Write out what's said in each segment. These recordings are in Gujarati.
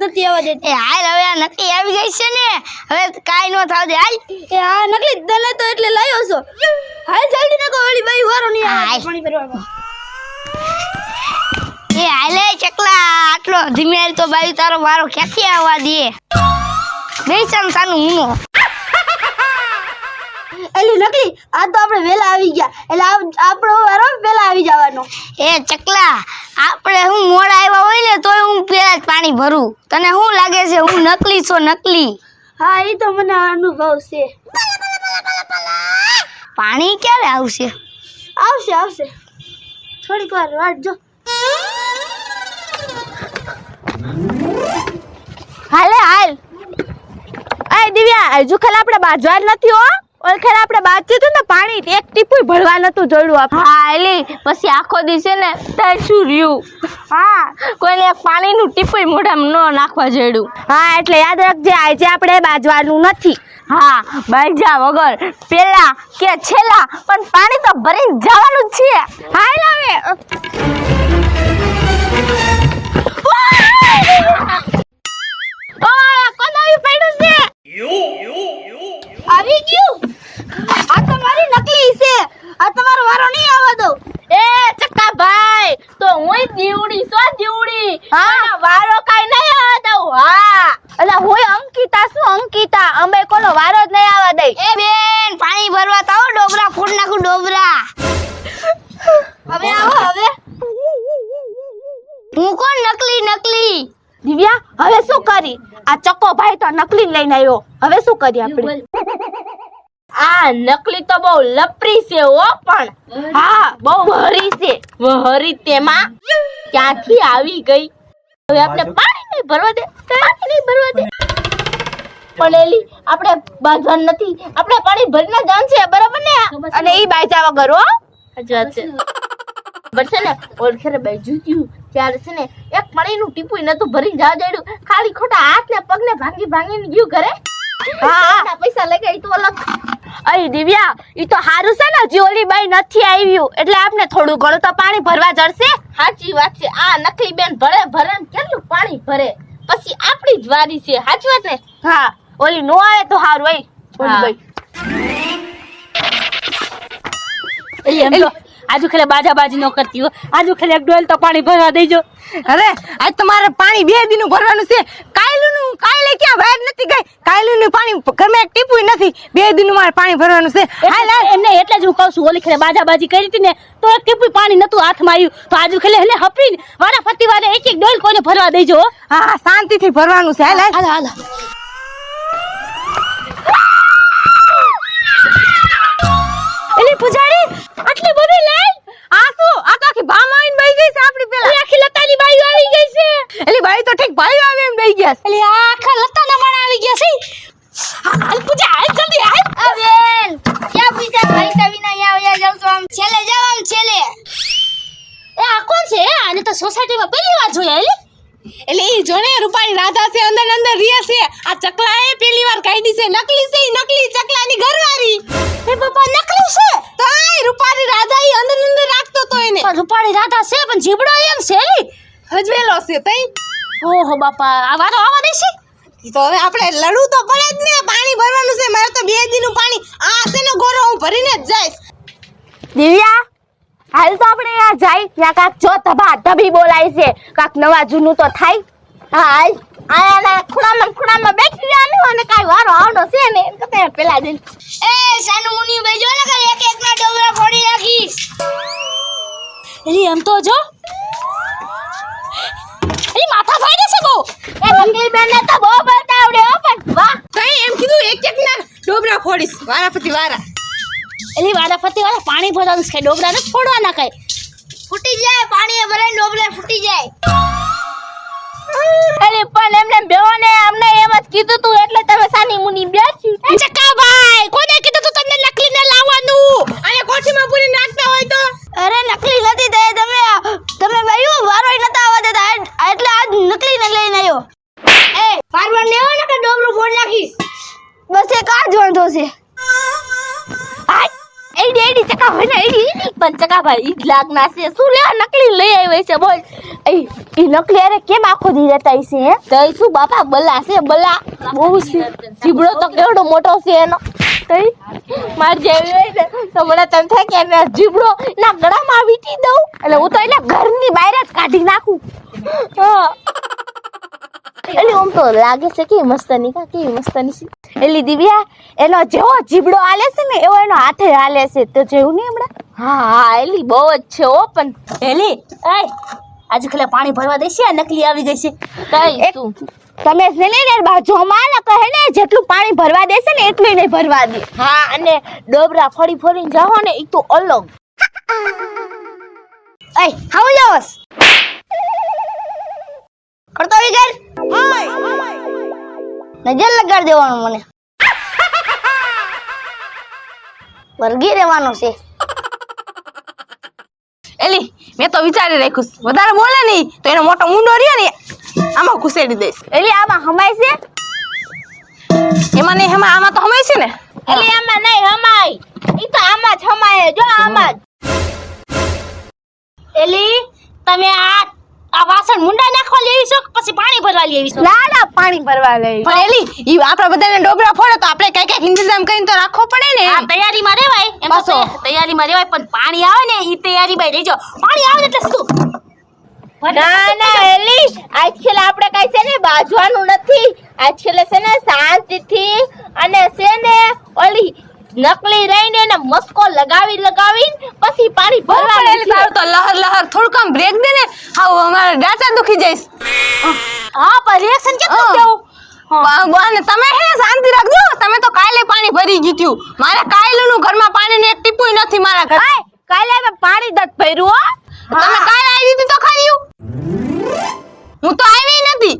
નથી આવવા દેતી. એ હાલ હવે આ નકલી આવી ગઈ છે ને, હવે કાઈ નો થાવ દે. હાલ એ આ નકલી તને તો એટલે લાવ્યો છો. હાલ જલ્દી નકો ઓલી બાઈ વારો નહીં આવે હાય. પાણી ભરવામાં. એ હાલે ચકલા, આટલો ધીમે હાલ તો બાઈ તારો વારો ક્યાંથી આવવા દે. બેસન સાનું ઊનો. એલી નકલી આ તો આપણે વેલા આવી ગયા એટલે આપણો વારો વેલા આવી જવાનો. એ ચકલા, આપણે હું મોડા આવ્યા હોય ને તોય હું પેલા જ પાણી ભરું. તને શું લાગે છે હું નકલી છો? નકલી? હા એ તો મને અનુભવ છે. પાણી ક્યારે આવશે? આવશે આવશે થોડીક વાર વાટ જો. હાલે હાલ. એ દિવ્યા, હજુ ખાલી આપણે બાજવા જ નથી હો. ઓલ ખેર આપણે બાજ્યું હતું ને પાણી એક ટીપુય ભરવા નતું જોડ્યું આપણે. હા એલી પછી આખો દિવસે ને તાર શું રહ્યું? હા કોઈને એક પાણીનું ટીપુય મોઢામાં ન નાખવા જોડ્યું. હા એટલે યાદ રાખજે આજે આપણે બાજવાનું નથી. હા બાજા વગર પેલા કે છેલ્લા પણ પાણી તો ભરીને જવાનું જ છે. હાલ હવે. ઓય કોણ આવી પડ્યું છે? આવી ગયું. આ તમારી નકલી છે. આ તમારો વારો નહીં આવવા દો. એ ચક્કા ભાઈ તો હું દીવડી સો દીવડી. હા વારો કાઈ નહીં આવવા દઉં. હા એટલે હું અંકિતા છું અંકિતા. અમે કોનો વારો જ નહીં આવવા દઈ. એ બેન પાણી ભરવા તો આવો, ડોબરા ફોડ નાખું ડોબરા. હવે આવો હવે. હું કોણ નકલી? નકલી દિવ્યા હવે શું કરી? આ ચક્કો ભાઈ તો નકલી લઈને આવ્યો. હવે શું કરીએ આપણે? આ નકલી તો બહુ લપરી છે હો. પણ હા બહુ વહરી છે. વહરી તેમાં ક્યાંથી આવી ગઈ? હવે આપણે પાણી નહીં ભરવા દે. પાણી નહીં ભરવા દે. પણ એલી આપણે બાંધવાનું નથી. આપણે પાણી ભરીને જાણ છે બરાબર ને? અને ઈ બાજા વગર હો. સાચી વાત છે. બસ છે ને ઓળખેરે બેજું થયું ત્યારે છે ને એક પાણીનું ટીપુય નતું ભરી જા દેડું. ખાલી ખોટા હાથ ને પગ ને ભાંગીને ગયું ઘરે. હા પૈસા લગાઈ તો અલગ. અરે દિવ્યા ઈ તો હારું છે ને હજી ઓલી બાઈ નથી આવ્યું એટલે આપણે થોડું ઘણું તો પાણી ભરવા જડશે. સાચી વાત છે. આ નકલી બેન ભરે ભરે ને કેટલું પાણી ભરે પછી આપણી જ વારી છે. સાચી વાત ને? હા ઓલી નો આવે તો હારું. ઓલી બાઈ એમ તો આજુ ખેલે બાજાબાજી ન કરતી હો. આજુ ખેલે એક ડોલ તો પાણી ભરવા દેજો. અરે આજ તમારે પાણી 2 દિનનું ભરવાનું છે. કાલે ક્યાં બહાર નથી ગઈ. કાયલુનું પાણી ઘરમાં એક ટીપુય નથી. 2 દિનનું મારે પાણી ભરવાનું છે. હાલ એમને એટલે જ હું કહું છું ઓલી ખેલે બાજાબાજી કરી હતી ને તો એક ટીપુય પાણી નતું હાથમાં આવ્યું તો આજુ ખેલે એને હપીને વારા ફતી વારે એક એક ડોલ કોઈને ભરવા દેજો. હા શાંતિથી ભરવાનું છે. હાલ હાલ હાલ. એલી પુજારી આટલી બધી લઈ આ શું? આ તો આખી ભામ આવીને બેહી ગઈ છે આપણી પેલા. આખી લતાની બાઈ આવી ગઈ છે. એલી બાઈ તો ઠીક ભાઈ આવે એમ બેહી ગયા છે. એલી આખા લતાના માણા આવી ગયા છે. હાલ પૂજા હાલ જલ્દી હાલ. આ બેન ક્યાં પૈસા પૈસા વિના અહીંયા જાવ છો? આમ છેલે જાવ આમ છેલે. એ આ કોણ છે? આને તો સોસાયટીમાં પહેલી વાર જોયા. એલી એટલે ઈ જોને રૂપાળી રાધા છે અંદર અંદર રીએ છે. આ ચકલાએ પેલી વાર કાઢી છે. નકલી છે. નકલી ચકલાની ઘરવાળી. એ બાપા નકલી છે. તો આ રૂપાળી રાધા ઈ અંદર અંદર રાખતો તો એને. પણ રૂપાળી રાધા છે પણ જીબડો એમ છે. એલી હજવેલો છે તઈ. ઓહો બાપા આ વારો આવવા દેશે. ઈ તો હવે આપણે લડવું તો પડે જ ને. પાણી ભરવાનું છે. મારે તો 2 દિનનું પાણી આ છે ને ગોરો હું ભરીને જ જઈશ. દિવ્યા હાલ તો આપણે અહીંયા જાય ત્યાં કાક જો ધબા ધબી બોલાય છે. કાક નવા જૂનું તો થાય. હા હાલ આના ખૂણામાં બેઠી રહેવાનું અને કાઈ વારો આવનો છે ને એમ કતે પેલા દિન. એ સાનું મુની બેજો ને કે એક એક ના ડોબરા ફોડી નાખીશ. એલી એમ તો જો એલી માથા ફાડે છે બહુ. એ નકલી બેનને તો બહુ બોલતા આવડે હો પણ વાહ. તઈ એમ કીધું એક એક ના ડોબરા ફોડીશ વારાફતી વારા. એલી વાડા ફતી વાળા પાણી ભરવાનું છે. ડોબરા ને ફોડવાના કઈ. ફૂટી જાય પાણી ભરાઈને ડોબરા ફૂટી જાય. એલી પણ એમને બેવાને અમને એમ જ કીધું તું એટલે તમે સાની મુની બેસી. ચકા ભાઈ કોને કીધું તું તમને નકલી ને લાવવાનું? અને કોઠીમાં પૂરી નાખતા હોય તો. અરે નકલી નથી તે તમે ભાઈઓ વારોય નતા આવવા દેતા એટલે આજ નકલી ને લઈને આવ્યો. એ પારવા ને આવો ને કે ડોબરું ફોડ નાખીશ. બસ એક આ જ વાંધો છે. આય એડી એડી ચકા હોય ને એડી પણ ચકા ભાઈ ઈ જ લાગના છે શું લેવા નકલી લઈ આવી છે બોલ ઈ નકલી અરે કેમ આખો દી રહેતા છે હે તો શું બાપા બલા છે બલા બહુ છે જીબડો તો કેવડો મોટો છે એનો તઈ માર જેવી હોય ને તો મને તમ થાય કે એને જીબડો ના ગળામાં વીટી દઉં એટલે હું તો એટલે ઘરની બહાર જ કાઢી નાખું હા એલી ઓમ તો લાગે છે કે મસ્તની કા કે મસ્તની છે એલી દિવ્યા એનો જેવો જીબડો હાલે છે ને એવો એનો હાથે હાલે છે તો જેવું નહીં હમણાં હા એલી બહુ જ છે ઓ પણ એલી એ આજે ખલે પાણી ભરવા દેશે નકલી આવી ગઈ છે કઈ તું તમે છે ને બાજુમાં ને કહે ને જેટલું પાણી ભરવા દેશે ને એટલું નહીં ભરવા દે હા અને ડોબરા ફરી ફરીને જાઓ ને ઈ તો અલગ એ હાઉ જાવસ કરતો આવી ગર નજર લગાડ દેવાનું મને વર્ગી રહેવાનો છે એલી મેં તો વિચારી રાખ્યું છે. વધારે બોલે નહીં તો એનો મોટો મુંડો રહ્યો ને આમાં ઘુસેડી દઈશ. એલી આમાં હમાય છે એમાં નહીં હમાય, આમાં તો હમાય છે ને. એલી આમાં નહીં હમાય ઈ તો આમાં જ હમાય જો આમાં જ એલી તમે આ વાસણ મુંડા નાખવા લેવી છો કે પછી પાણી ભરવા લેવી છો? લાડા પાણી ભરવા લઈ પણ એલી ઈ આપણા બધાને ડોબરા ફોડે તો આપણે કઈ કઈ ઇંતજામ કરીને તો રાખવો પડે ને. આ તૈયારીમાં રહેવાય એમ તો પાછો. તૈયારીમાં રહેવાય પણ પાણી આવે ને ઈ તૈયારીમાં રહેજો. પાણી આવે ને એટલે શું ના ના એલી આજ ખેલ આપણે કઈ છે ને બાજવાનું નથી આજ ખેલ છે ને શાંતિથી અને છે ને ઓલી નકલી રહીને ને મસ્કો લગાવી પછી પાણી ભરવા એલી તારું તો લહર લહર થોડું કામ બ્રેક દે ને. હાવ અમારા ડાચા દુખી જઈશ. હા પણ રિએક્શન કેમ દેવું? અને તમે હે શાંતિ રાખજો. તમે તો કાલે પાણી ભરી ગયું. મારે કાયલું ઘરમાં પાણીનું એક ટીપું નથી મારા ઘરે. કાલે અમે પાણી દત ભર્યું હો તમે કાલે આવી હતી તો ખરી? હું તો આવી નથી,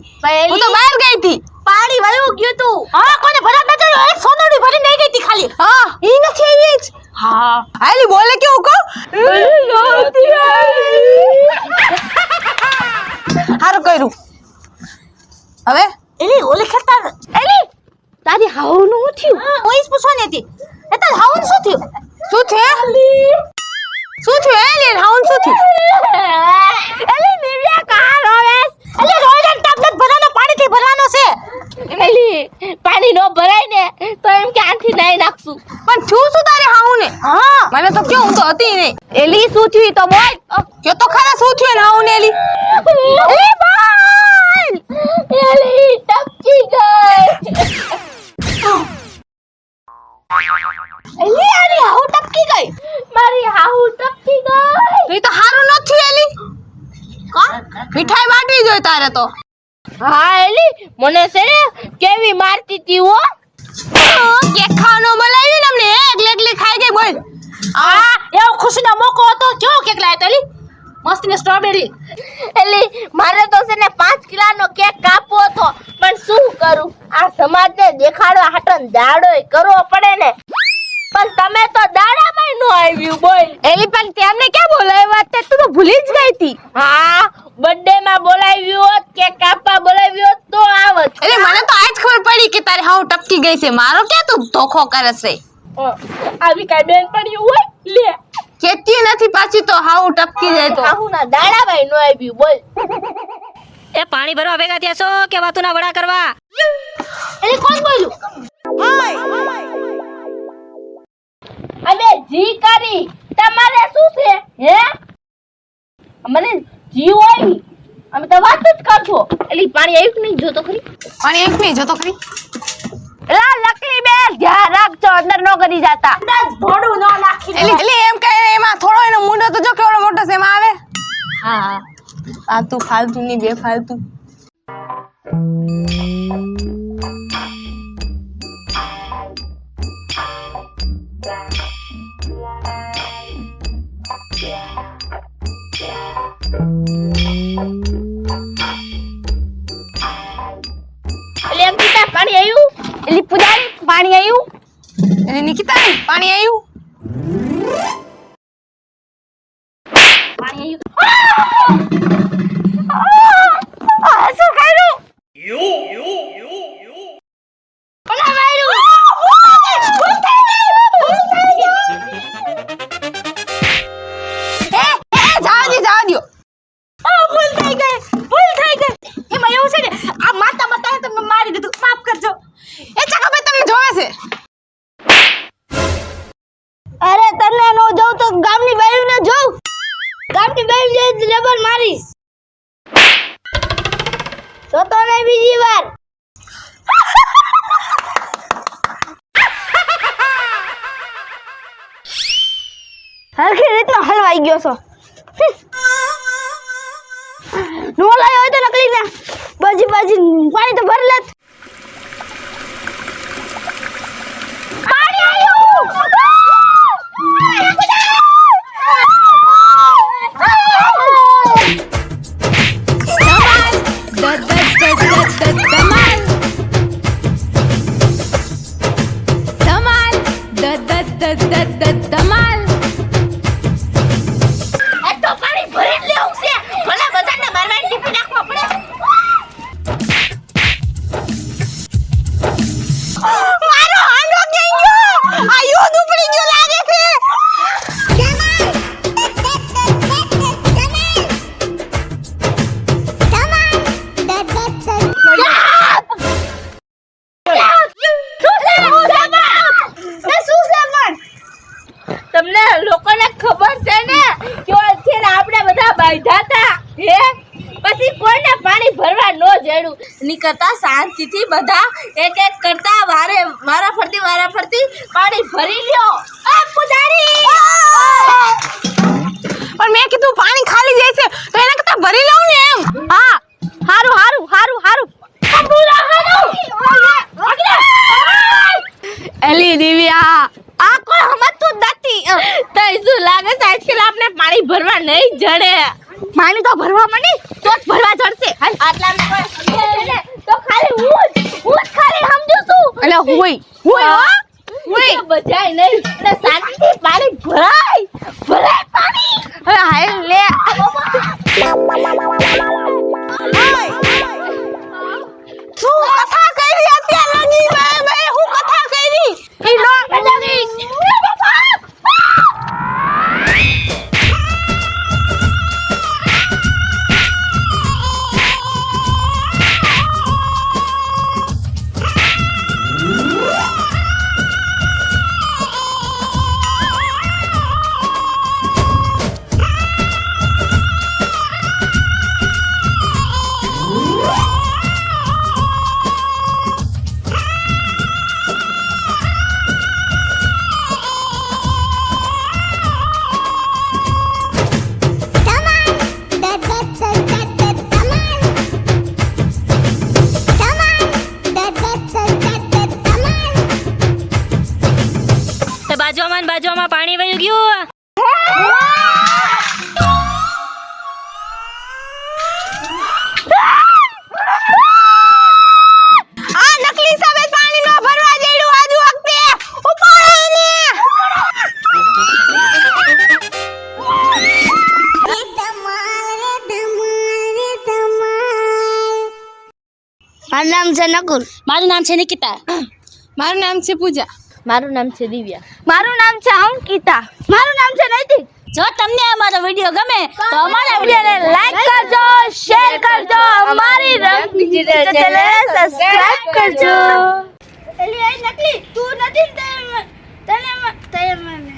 હું તો બહાર ગઈ હતી. પાણી વયું ગયું તું હા કોને ભરા નતો એક સોનડી ભરી નહીં ગઈ તી ખાલી. હા ઈ નથી આવી જ. હા હાલી બોલે કેવું કહો. હારું કર્યું. હવે એલી ઓલી ખેતર એલી તારી હાવનું હું થયું હું ઈ જ પૂછવાની હતી એ તાર હાઉન શું થયું? શું થયું? શું થયું એલી? હાઉન શું થયું? એલી દિવ્યા કા રોવેસ એલી રોયલ ટેબ્લેટ ભરવાનો પાણીથી ભરવાનો છે. એલી પાણી નો ભરાય ને તો એમ કે આંથી નાઈ નાખશું પણ થયું શું તારે હાઉન ને? હા મને તો ક્યો હું તો હતી નહીં. એલી શું થયું તો બોલ કયો તો ખરા શું થયું ને હાઉન એલી? એલી બોલ એલી ટપકી ગઈ એલી આની હાઉ ટપકી ગઈ. મારી હાહુ ટપકી ગઈ તો ઈ તો હારું ન થયું એલી. મીઠાઈ બાટી જોઈ તારે તો. હા એલી મને છે ને કેવી મારતી તી હો કેક ખાવાનો બોલાવી ને અમને એકલી એકલી ખાઈ ગઈ બોલ. આ એવો ખુશીનો મોકો હતો જો કેક લાવ્યો તો એલી મસ્ત ને સ્ટ્રોબેરી. એલી મારે તો છે ને 5 કિલોનો કેક કાપવો હતો પણ શું કરું આ સમાજને દેખાડવા હાટન દાડોય કરવો પડે ને પણ તમે તો દાડામાં નો આવ્યું બોલ એલી પણ તેમને ક્યાં બોલાવ્યા તે તું તો ભૂલી જ ગઈ હતી હા બર્થડે માં બોલાવ્યું હોત કેક કાપવા બોલાવ્યું હોત તો આવત એટલે મને તો આજ ખબર પડી કે તારે હાવ ટપકી ગઈ છે. મારો ક્યાં તું ધોખો કરે છે? આવી કઈ બેન પડ્યું હોય લે કેતી નથી પાછી તો હાવ ટપકી જાય તો. આહુના દાડામાં નો આવ્યું બોલ એ પાણી ભરવા ભેગા થયા છો કે વાતુના વડા કરવા? એલી કોણ બોલ્યું? અમે જી કરી તમારે શું છે હે મને જી હોય અમે તો વાત જ કરશો એલી પાણી આવ્યું કે નહીં જોતો ખરી અને એક નહીં જોતો ખરી. એલા લકલી બેલ ધ્યાન રાખજો અંદર નો કરી જાતા ભોડું ન નાખી એટલે એમ કે એમાં થોડો એનો મુંડો તો જો કેવડો મોટો છે એમાં આવે. હા આ તું ફાલતુ ની બે ફાલતુ. એલી એમ કીધા પાણી આવ્યું એલી પૂજારી પાણી આવ્યું એટલે નિકિતા પાણી આવ્યું. પાણી આવ્યું. આ શું કર્યું ભૂલ થઈ ગઈ. ડબલ મારીશ જોતો નહીં બીજી વાર હરખી રીતનો હલવાઈ ગયો છો નો લાયો હોય તો નકલી ના બાજી પાણી તો ભર લેત પાણી આવ્યું તમને લોકોને ખબર છે ને કે ઓલથી આપણે બધા બાંધ્યા હતા હે પછી કોઈને પાણી ભરવા ન જડ્યું નીકળતા શાંતિથી બધા એક એક કરતા વારા ફરતી પાણી ભરી લ્યો આ પુજારી પણ મેં કીધું પાણી ખાલી જાય છે તો એના કરતા ભરી લઉં ને એમ હા હારું એલી દિવ્યા આ કોઈ સમજતું જ નથી તઈ શું લાગે છે આજકાલ આપણે પાણી ભરવા નહીં જડે પાણી તો ભરવા માંડી તો જ ભરવા ચડશે આટલા તો ખાલી હું જ ખાલી સમજુ છું એટલે હોય બજાય નહીં એટલે શાંતિથી પાણી ભરાય પાણી હવે હાય લે શું કથા કરી અત્યારે લાગી હું કથા કરી ઈ નો બાજુમાં પાણી વયું ગયું આ નકલી સફેદ પાણી નો ભરવા દેડું આજુ વખતે ઉપાડો ને મારું નામ છે નકુલ મારું નામ છે નિકિતા મારું નામ છે પૂજા મારું નામ છે દિવ્યા મારું નામ છે અંકિતા મારું નામ છે નૈતિક જો તમને અમારો વિડિયો ગમે તો અમારા વિડિયોને લાઈક કરજો શેર કરજો અમારી રંગ ચેનલ સબસ્ક્રાઇબ કરજો એલી એ નકલી તું નથી તને મને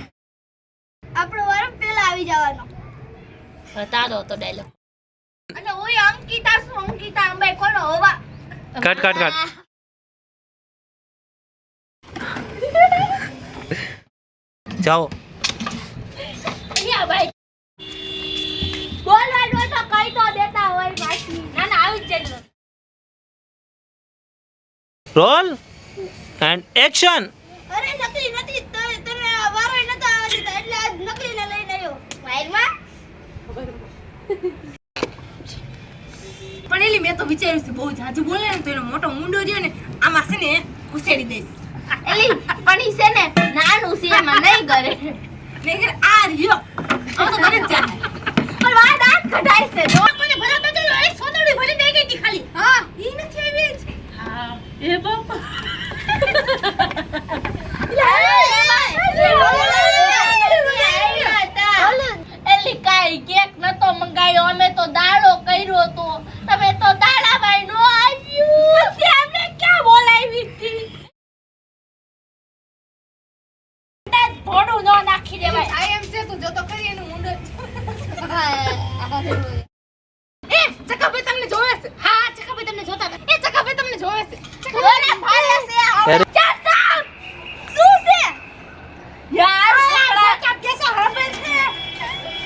આપણો વારો પહેલા આવી જવાનો તારો તો ડાયલોગ અને ઓય અંકિતા અંબાઈ કોનો હોવા કટ જાઓ અહીંયા ભાઈ બોલવાનું તો કઈ તો દેતા હોય પાછી ના આવી જ જાય રોલ એન્ડ એક્શન અરે નકલી નથી તને વારો નતા આવવા દીધા એટલે આજ નકલીને લઈને આવ્યો વાયરમાં પણ એલી મેં તો વિચાર્યું છે બહુ જાજુ બોલે ને તો એનો મોટો મુંડો રહ્યો ને આમાં છે ને ઘુસેડી દઈશ એલી પણ ઈ છે ને નાનું છે એમાં નહીં કરે નહીતર આ રહ્યો આમ તો કરે જ જાય પણ વાત દાંત કઢાય છે જો મને ભલા બચેલો એક સોતડી ભરી દઈ ગઈ હતી ખાલી હા ઈ નથી આવી જ હા એ બાપા એલી કાઈ કેક નતો મંગાયો અમે તો દાડો કર્યો તો તમે તો દાડા ભાઈ નો આવ્યું આપણે ક્યાં બોલાવી હતી ભોડું નો નાખી દેવાય આઈ એમ છે તું જો તો કરી એનું મુંડો એ ચકાભાઈ તમને જોવે છે. હા ચકાભાઈ તમને જોતા હતા. એ ચકાભાઈ તમને જોવે છે. ચકાભાઈ